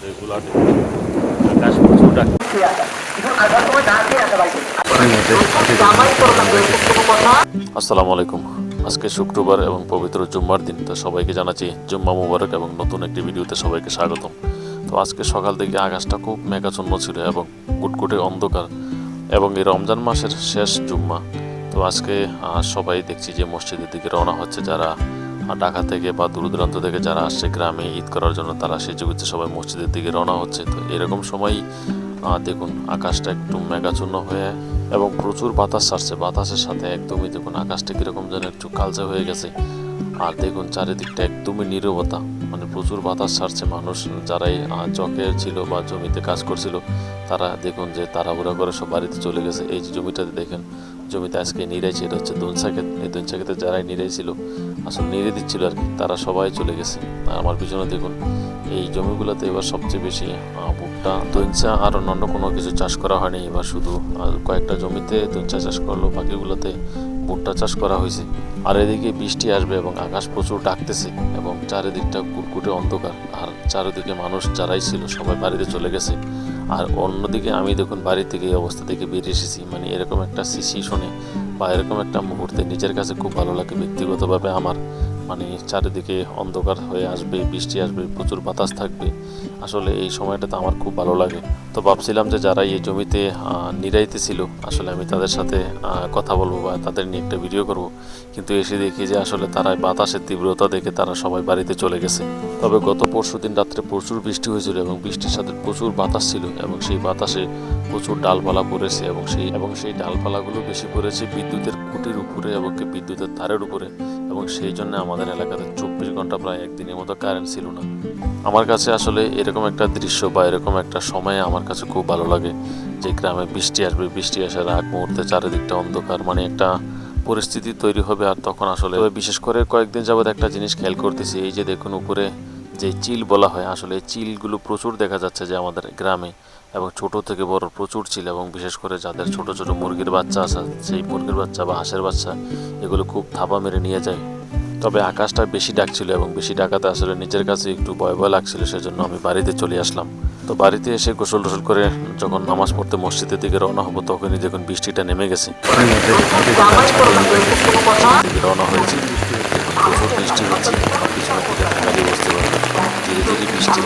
Regular আকাশ প্রচুর ডাক। আসসালামু আলাইকুম। আজকে শুক্রবার এবং পবিত্র জুম্মার দিন, তো সবাইকে জানাচ্ছি জুম্মা মুবারক এবং নতুন একটি ভিডিওতে সবাইকে স্বাগতম। তো আজকে সকাল থেকে আকাশটা খুব মেঘাচ্ছন্ন ছিল এবং কুটকুটে অন্ধকার, এবং এই রমজান মাসের শেষ জুম্মা। তো আজকে সবাই দেখছি যে মসজিদের দিকে রওনা হচ্ছে, যারা ঢাকা থেকে বা দূর দূরান্ত থেকে যারা আসছে গ্রামে ঈদ করার জন্য, তারা সেই জগিতে সবাই মসজিদের দিকে রওনা হচ্ছে। তো এরকম সময় দেখুন আকাশটা একটু মেঘাচ্ছন্ন হয়ে এবং প্রচুর বাতাস ছাড়ছে, বাতাসের সাথে একদমই দেখুন আকাশটা কীরকম যেন একটু কালচে হয়ে গেছে। আর দেখুন চারিদিকটা একদমই নীরবতা, মানে প্রচুর বাতাস ছাড়ছে। মানুষ যারাই চকে ছিল বা জমিতে কাজ করছিল, তারা দেখুন যে তাড়াহুড়া করে সব বাড়িতে চলে গেছে। এই যে জমিটাতে দেখেন, জমিতে আজকে নিরাইছে, এটা হচ্ছে দোনসা ক্ষেত। এই দোনসা ক্ষেতে যারাই নিরাই ছিল, আসলে নিরে দিচ্ছিল আর কি, তারা সবাই চলে গেছে। আর আমার পিছনে দেখুন এই জমিগুলোতে এবার সবচেয়ে বেশি ভুট্টা, দোনসা আর অন্যান্য কোনো কিছু চাষ করা হয়নি। এবার শুধু কয়েকটা জমিতে দোনসা চাষ করলো, বাকিগুলোতে ভুট্টা চাষ করা হয়েছে। আর এদিকে বৃষ্টি আসবে এবং আকাশ প্রচুর ডাকতেছে এবং চারিদিকটা কুটকুটে অন্ধকার। আর চারিদিকে মানুষ যারাই ছিল সবাই বাড়িতে চলে গেছে। আর অন্যদিকে আমি দেখুন বাড়ি থেকে এই অবস্থা থেকে বেরিয়ে এসেছি। মানে এরকম একটা সিচুয়েশনে বা এরকম একটা মুহূর্তে নিজের কাছে খুব ভালো লাগে ব্যক্তিগতভাবে আমার। মানে চারিদিকে অন্ধকার হয়ে আসবে, বৃষ্টি আসবে, প্রচুর বাতাস থাকবে। আসলে এই সময়টাতে আমার খুব ভালো লাগে। তো ভাবছিলাম যে যারা এই জমিতে নিরাইতে ছিল, আসলে আমি তাদের সাথে কথা বলবো বা তাদের নিয়ে একটা ভিডিও করব, কিন্তু এসে দেখি যে আসলে তারা বাতাসের তীব্রতা দেখে তারা সবাই বাড়িতে চলে গেছে। তবে গত পরশুদিন রাত্রে প্রচুর বৃষ্টি হয়েছিল এবং বৃষ্টির সাথে প্রচুর বাতাস ছিল এবং সেই বাতাসে প্রচুর ডালপালা পড়েছে এবং সেই ডালপালাগুলো বেশি পড়েছে বিদ্যুতের খুঁটির উপরে এবং বিদ্যুতের তারের উপরে। এবং সেই জন্য আমাদের এলাকাতে 24 ঘন্টা প্রায় একদিনের মতো কারেন্ট ছিল না। আমার কাছে আসলে এরকম একটা দৃশ্য বা এরকম একটা সময় আমার কাছে খুব ভালো লাগে, যে গ্রামে বৃষ্টি আসবে, বৃষ্টি আসার আগ মুহূর্তে চারিদিকটা অন্ধকার, মানে একটা পরিস্থিতি তৈরি হবে। আর তখন আসলে বিশেষ করে কয়েকদিন যাবত একটা জিনিস খেয়াল করতেছি, এই যে দেখুন উপরে যে চিল বলা হয়, আসলে এই চিলগুলো প্রচুর দেখা যাচ্ছে যে আমাদের গ্রামে, এবং ছোট থেকে বড় প্রচুর চিল। এবং বিশেষ করে যাদের ছোট ছোট মুরগির বাচ্চা আছে, সেই মুরগির বাচ্চা বা হাঁসের বাচ্চা এগুলো খুব থাবা মেরে নিয়ে যায়। তবে আকাশটা বেশি ডাকছিল এবং বেশি ডাকাতে আসলে নিজের কাছে একটু ভয় ভয় লাগছিল, সেজন্য আমি বাড়িতে চলে আসলাম। তো বাড়িতে এসে গোসল টোসল করে যখন নামাজ পড়তে মসজিদের দিকে রওনা হবো, তখনই দেখুন বৃষ্টিটা নেমে গেছে। রওনা হয়েছে, প্রচুর বৃষ্টি হচ্ছে, পিছনে থেকে ফ্যামিলি বুঝতে পারবে ধীরে ধীরে বৃষ্টি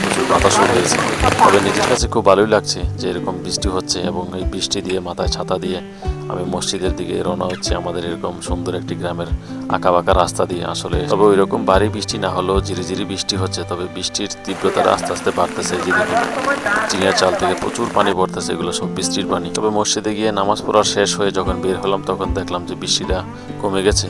প্রচুর বাতাসও হয়েছে। তবে নিজের কাছে খুব ভালোই লাগছে যে এরকম বৃষ্টি হচ্ছে, এবং এই বৃষ্টি দিয়ে মাথায় ছাতা দিয়ে আমি মসজিদের দিকে রওনা হচ্ছে, আমাদের এরকম সুন্দর একটি গ্রামের আঁকা বাঁকা রাস্তা দিয়ে। আসলে তবে ওই রকম ভারী বৃষ্টি না হলেও ঝিরিঝিরি বৃষ্টি হচ্ছে, তবে বৃষ্টির তীব্রতাটা আস্তে আস্তে বাড়তেছে। যে দেখুন চিনিয়ার চাল থেকে প্রচুর পানি পড়তেছে, এগুলো সব বৃষ্টির পানি। তবে মসজিদে গিয়ে নামাজ পড়া শেষ হয়ে যখন বের হলাম, তখন দেখলাম যে বৃষ্টিটা কমে গেছে